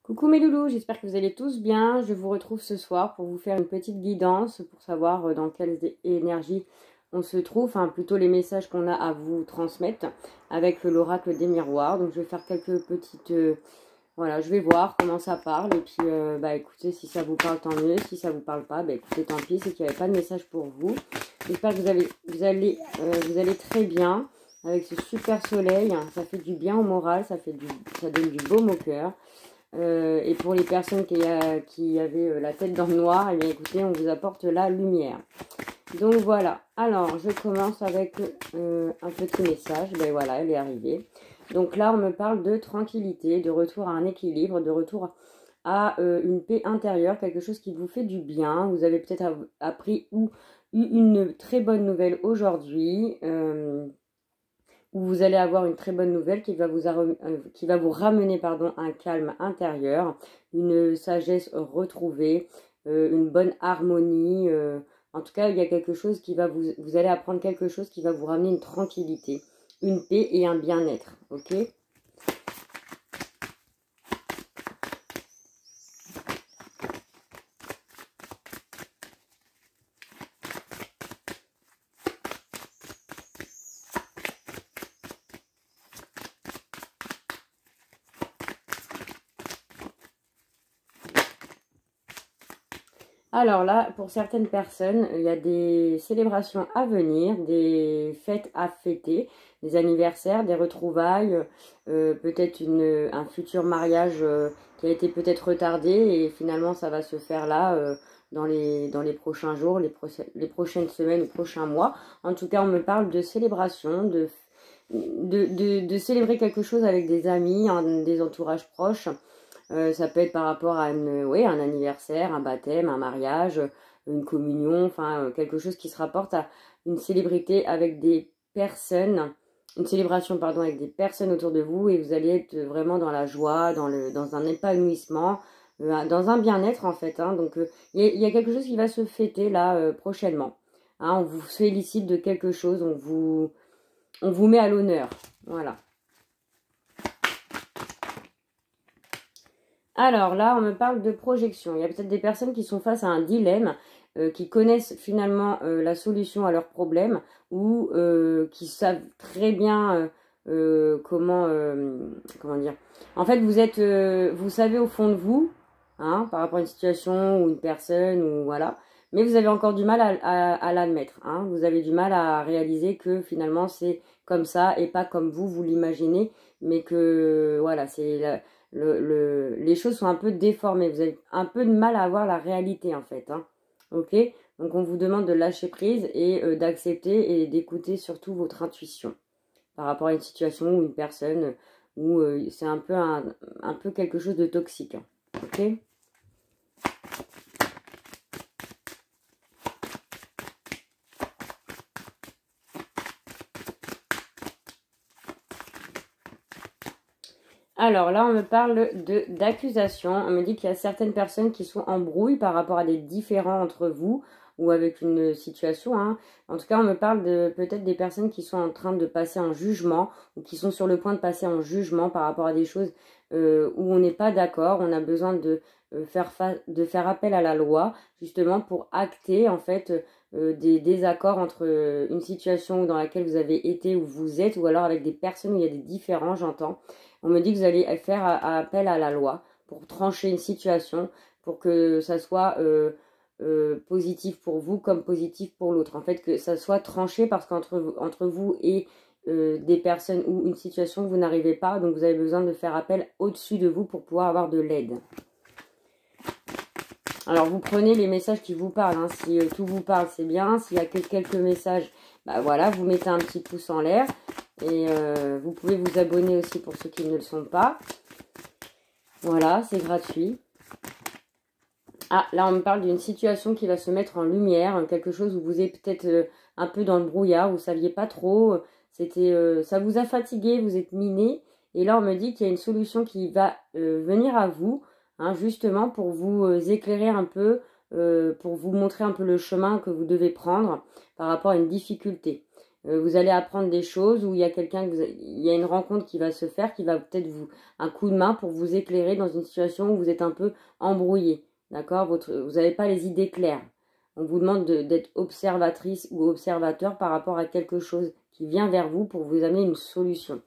Coucou mes loulous, j'espère que vous allez tous bien. Je vous retrouve ce soir pour vous faire une petite guidance pour savoir dans quelle énergie on se trouve, enfin plutôt les messages qu'on a à vous transmettre avec l'oracle des miroirs. Donc je vais faire quelques petites... voilà, je vais voir comment ça parle et puis écoutez, si ça vous parle tant mieux, si ça vous parle pas, écoutez tant pis, c'est qu'il n'y avait pas de message pour vous. J'espère que vous allez très bien avec ce super soleil, ça fait du bien au moral, ça donne du baume au cœur. Et pour les personnes qui avaient la tête dans le noir, eh bien écoutez, on vous apporte la lumière. Donc voilà, alors je commence avec un petit message, ben voilà, elle est arrivée. Donc là, on me parle de tranquillité, de retour à un équilibre, de retour à une paix intérieure, quelque chose qui vous fait du bien. Vous avez peut-être appris ou eu une très bonne nouvelle aujourd'hui. Où vous allez avoir une très bonne nouvelle qui va vous ramener un calme intérieur, une sagesse retrouvée, une bonne harmonie. En tout cas, il y a quelque chose vous allez apprendre quelque chose qui va vous ramener une tranquillité, une paix et un bien-être, ok ? Alors là, pour certaines personnes, il y a des célébrations à venir, des fêtes à fêter, des anniversaires, des retrouvailles, peut-être un futur mariage qui a été peut-être retardé et finalement ça va se faire là dans les prochains jours, les prochaines semaines, les prochains mois. En tout cas, on me parle de célébration, de célébrer quelque chose avec des amis, des entourages proches. Ça peut être par rapport à un anniversaire, un baptême, un mariage, une communion, enfin quelque chose qui se rapporte à une célébrité avec des personnes, une célébration pardon avec des personnes autour de vous et vous allez être vraiment dans la joie, dans un épanouissement, dans un bien-être en fait. Donc il y a quelque chose qui va se fêter là prochainement. On vous félicite de quelque chose, on vous met à l'honneur. Voilà. Alors là, on me parle de projection. Il y a peut-être des personnes qui sont face à un dilemme, qui connaissent finalement la solution à leur problème ou qui savent très bien comment dire. En fait, vous savez au fond de vous, par rapport à une situation ou une personne ou voilà, mais vous avez encore du mal à l'admettre. Vous avez du mal à réaliser que finalement c'est comme ça et pas comme vous l'imaginez, mais que voilà, les choses sont un peu déformées. Vous avez un peu de mal à avoir la réalité en fait. Ok ? Donc on vous demande de lâcher prise et d'accepter et d'écouter surtout votre intuition par rapport à une situation ou une personne où c'est un peu quelque chose de toxique. Ok ? Alors là, on me parle d'accusation. On me dit qu'il y a certaines personnes qui sont en brouille par rapport à des différends entre vous ou avec une situation. En tout cas, on me parle de peut-être des personnes qui sont en train de passer en jugement ou qui sont sur le point de passer en jugement par rapport à des choses où on n'est pas d'accord. On a besoin de faire appel à la loi justement pour acter en fait des désaccords entre une situation dans laquelle vous avez été ou vous êtes ou alors avec des personnes où il y a des différends, j'entends. On me dit que vous allez faire appel à la loi pour trancher une situation, pour que ça soit positif pour vous comme positif pour l'autre. En fait, que ça soit tranché parce qu'entre vous et des personnes ou une situation que vous n'arrivez pas, donc vous avez besoin de faire appel au-dessus de vous pour pouvoir avoir de l'aide. Alors, vous prenez les messages qui vous parlent. Si tout vous parle, c'est bien. S'il y a quelques messages, voilà, vous mettez un petit pouce en l'air. Et vous pouvez vous abonner aussi pour ceux qui ne le sont pas. Voilà, c'est gratuit. Ah, là, on me parle d'une situation qui va se mettre en lumière. Quelque chose où vous êtes peut-être un peu dans le brouillard. Vous ne saviez pas trop. Ça vous a fatigué, vous êtes miné. Et là, on me dit qu'il y a une solution qui va venir à vous. Justement pour vous éclairer un peu, pour vous montrer un peu le chemin que vous devez prendre par rapport à une difficulté. Vous allez apprendre des choses où il y a il y a une rencontre qui va se faire, qui va peut-être un coup de main pour vous éclairer dans une situation où vous êtes un peu embrouillé. D'accord? Vous n'avez pas les idées claires. On vous demande d'être observatrice ou observateur par rapport à quelque chose qui vient vers vous pour vous amener une solution.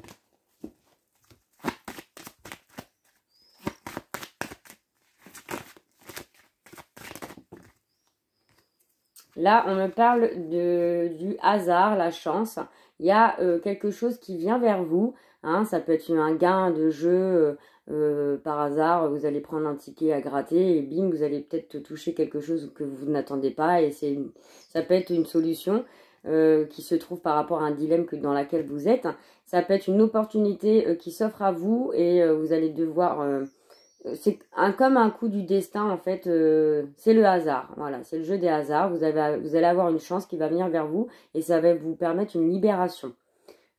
Là, on me parle du hasard, la chance. Il y a quelque chose qui vient vers vous. Hein, ça peut être un gain de jeu par hasard. Vous allez prendre un ticket à gratter et bim, vous allez peut-être toucher quelque chose que vous n'attendez pas. Et ça peut être une solution qui se trouve par rapport à un dilemme dans lequel vous êtes. Ça peut être une opportunité qui s'offre à vous et vous allez devoir... c'est comme un coup du destin en fait, c'est le hasard, voilà, c'est le jeu des hasards, vous allez avoir une chance qui va venir vers vous et ça va vous permettre une libération.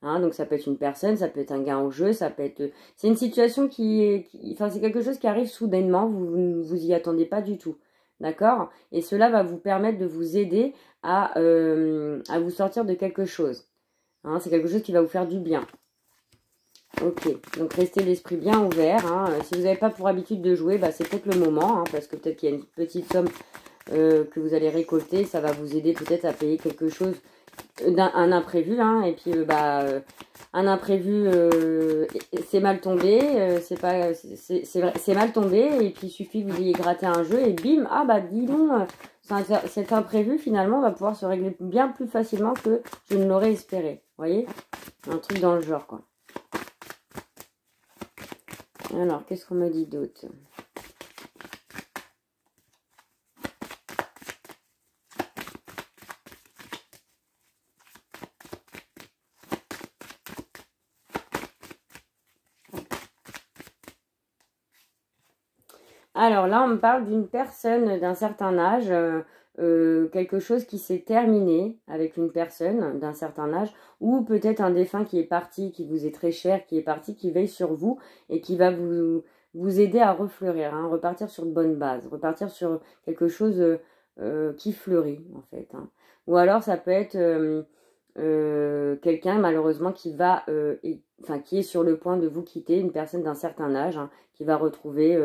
Hein, donc ça peut être une personne, ça peut être un gain au jeu, ça peut être... C'est une situation enfin c'est quelque chose qui arrive soudainement, vous ne vous y attendez pas du tout, d'accord? Et cela va vous permettre de vous aider à vous sortir de quelque chose. Hein, c'est quelque chose qui va vous faire du bien. Ok, donc restez l'esprit bien ouvert. Hein. Si vous n'avez pas pour habitude de jouer, bah, c'est peut-être le moment, hein, parce que peut-être qu'il y a une petite somme que vous allez récolter. Ça va vous aider peut-être à payer quelque chose, un imprévu. Hein, et puis, un imprévu, c'est mal tombé. C'est mal tombé. Et puis, il suffit que vous ayez gratté un jeu et bim, ah bah dis donc, cet imprévu finalement va pouvoir se régler bien plus facilement que je ne l'aurais espéré. Vous voyez? Un truc dans le genre, quoi. Alors, qu'est-ce qu'on me dit d'autre? Alors là, on me parle d'une personne d'un certain âge, quelque chose qui s'est terminé avec une personne d'un certain âge, ou peut-être un défunt qui est parti, qui vous est très cher, qui est parti, qui veille sur vous et qui va vous aider à refleurir, hein, repartir sur de bonnes bases, repartir sur quelque chose qui fleurit en fait. Hein. Ou alors ça peut être quelqu'un malheureusement qui qui est sur le point de vous quitter, une personne d'un certain âge, hein, qui va retrouver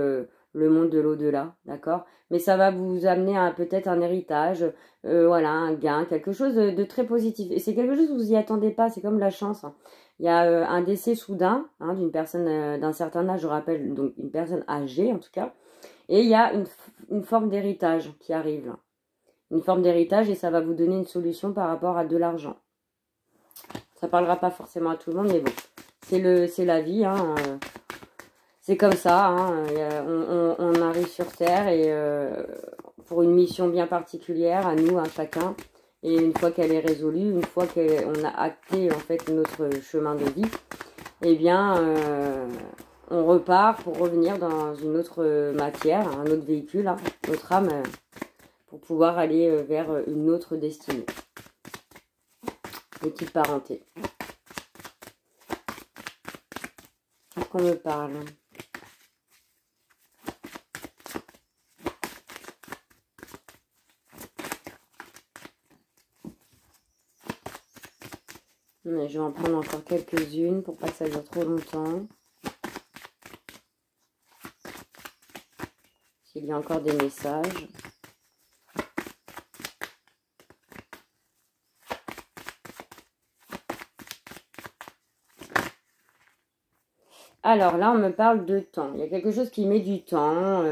le monde de l'au-delà, d'accord? Mais ça va vous amener à peut-être un héritage, voilà, un gain, quelque chose de très positif. Et c'est quelque chose que vous n'y attendez pas, c'est comme la chance. Hein. Il y a un décès soudain hein, d'une personne d'un certain âge, je rappelle, donc une personne âgée en tout cas, et il y a une forme d'héritage qui arrive. Là. Une forme d'héritage et ça va vous donner une solution par rapport à de l'argent. Ça parlera pas forcément à tout le monde, mais bon, c'est la vie, hein. C'est comme ça, hein, on arrive sur Terre et pour une mission bien particulière, à nous, à chacun. Et une fois qu'elle est résolue, une fois qu'on a acté en fait notre chemin de vie, eh bien, on repart pour revenir dans une autre matière, un autre véhicule, hein, notre âme, pour pouvoir aller vers une autre destinée. Petite parenté. Qu'est-ce qu'on me parle ? Mais je vais en prendre encore quelques-unes pour pas que ça dure trop longtemps. S'il y a encore des messages. Alors là, on me parle de temps. Il y a quelque chose qui met du temps.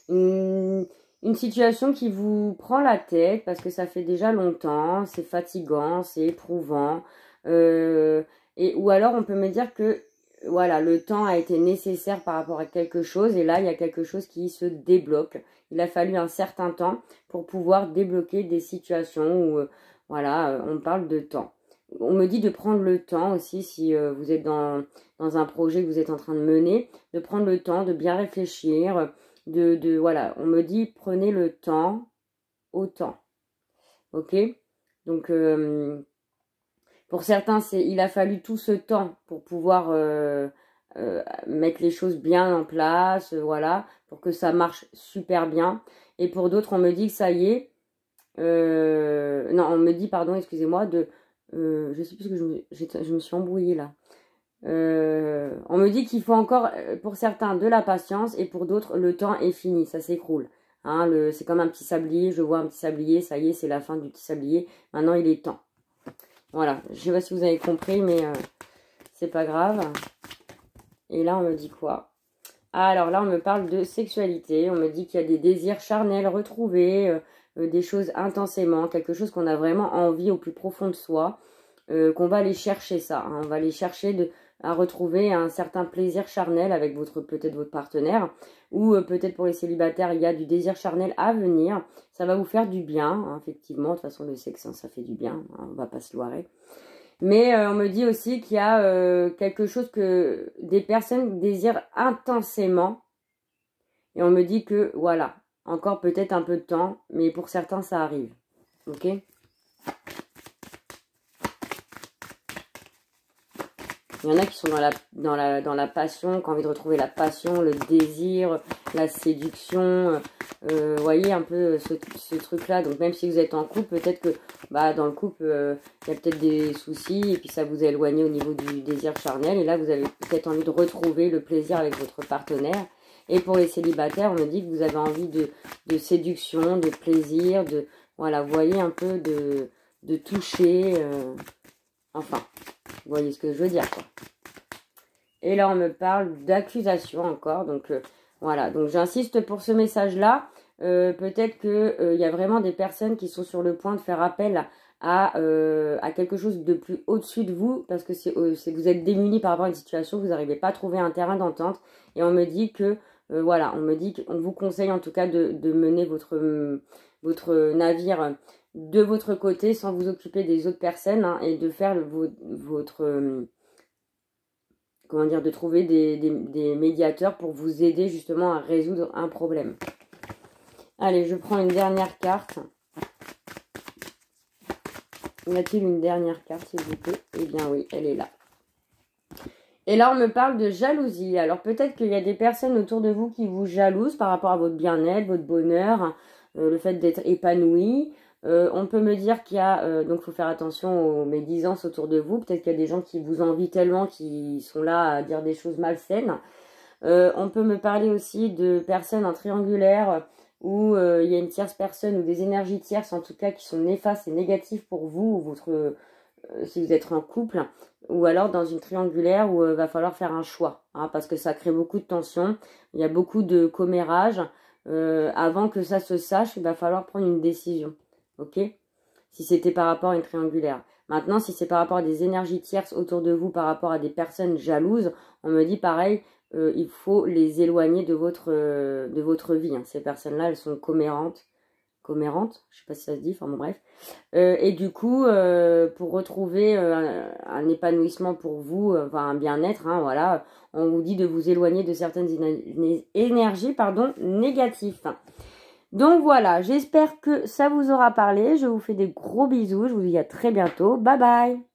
Une situation qui vous prend la tête parce que ça fait déjà longtemps. C'est fatigant, c'est éprouvant. Ou alors, on peut me dire que voilà, le temps a été nécessaire par rapport à quelque chose. Et là, il y a quelque chose qui se débloque. Il a fallu un certain temps pour pouvoir débloquer des situations où, voilà, on parle de temps. On me dit de prendre le temps aussi, si vous êtes dans un projet que vous êtes en train de mener, de prendre le temps, de bien réfléchir, voilà, on me dit prenez le temps au temps. Ok? Donc, pour certains, il a fallu tout ce temps pour pouvoir mettre les choses bien en place, voilà, pour que ça marche super bien. Et pour d'autres, on me dit que ça y est, non, on me dit, pardon, excusez-moi, je sais plus ce que je me suis embrouillée là. On me dit qu'il faut encore, pour certains, de la patience et pour d'autres, le temps est fini, ça s'écroule. Hein, c'est comme un petit sablier, je vois un petit sablier, ça y est, c'est la fin du petit sablier. Maintenant, il est temps. Voilà, je sais pas si vous avez compris, mais c'est pas grave. Et là, on me dit quoi? Ah, alors là, on me parle de sexualité. On me dit qu'il y a des désirs charnels retrouvés, des choses intensément, quelque chose qu'on a vraiment envie au plus profond de soi, qu'on va aller chercher ça. Hein, on va aller chercher à retrouver un certain plaisir charnel avec peut-être votre partenaire, ou peut-être pour les célibataires, il y a du désir charnel à venir. Ça va vous faire du bien, hein, effectivement. De toute façon, le sexe, hein, ça fait du bien. Hein, on va pas se leurrer. Mais on me dit aussi qu'il y a quelque chose que des personnes désirent intensément. Et on me dit que, voilà, encore peut-être un peu de temps, mais pour certains, ça arrive. Ok ? Il y en a qui sont dans la passion, qui ont envie de retrouver la passion, le désir, la séduction. Vous voyez un peu ce truc-là. Donc même si vous êtes en couple, peut-être que dans le couple, il y a peut-être des soucis et puis ça vous a éloigné au niveau du désir charnel. Et là, vous avez peut-être envie de retrouver le plaisir avec votre partenaire. Et pour les célibataires, on me dit que vous avez envie de séduction, de plaisir, voilà, vous voyez un peu de toucher. Enfin, vous voyez ce que je veux dire, quoi. Et là, on me parle d'accusation encore. Donc, voilà. Donc, j'insiste pour ce message-là. Peut-être qu'il y a vraiment des personnes qui sont sur le point de faire appel à quelque chose de plus au-dessus de vous. Parce que vous êtes démunis par rapport à une situation, vous n'arrivez pas à trouver un terrain d'entente. Et on me dit que, voilà, on me dit qu'on vous conseille en tout cas de mener votre navire de votre côté sans vous occuper des autres personnes, hein, et de faire comment dire, de trouver des médiateurs pour vous aider justement à résoudre un problème. Allez, je prends une dernière carte. Y a-t-il une dernière carte, s'il vous plaît? Eh bien oui, elle est là. Et là, on me parle de jalousie. Alors peut-être qu'il y a des personnes autour de vous qui vous jalousent par rapport à votre bien-être, votre bonheur, le fait d'être épanoui. On peut me dire qu'il y a, donc il faut faire attention aux médisances autour de vous. Peut-être qu'il y a des gens qui vous envient tellement, qui sont là à dire des choses malsaines. On peut me parler aussi de personnes en triangulaire où il y a une tierce personne ou des énergies tierces en tout cas qui sont néfastes et négatives pour vous ou si vous êtes en couple, ou alors dans une triangulaire où il va falloir faire un choix, hein, parce que ça crée beaucoup de tensions, il y a beaucoup de commérages. Avant que ça se sache, il va falloir prendre une décision. Ok, si c'était par rapport à une triangulaire. Maintenant, si c'est par rapport à des énergies tierces autour de vous, par rapport à des personnes jalouses, on me dit pareil, il faut les éloigner de votre vie. Hein. Ces personnes-là, elles sont commérantes, je sais pas si ça se dit, enfin bon bref. Et du coup, pour retrouver un épanouissement pour vous, enfin un bien-être, hein, voilà, on vous dit de vous éloigner de certaines énergies, négatives. Donc voilà, j'espère que ça vous aura parlé. Je vous fais des gros bisous. Je vous dis à très bientôt. Bye bye!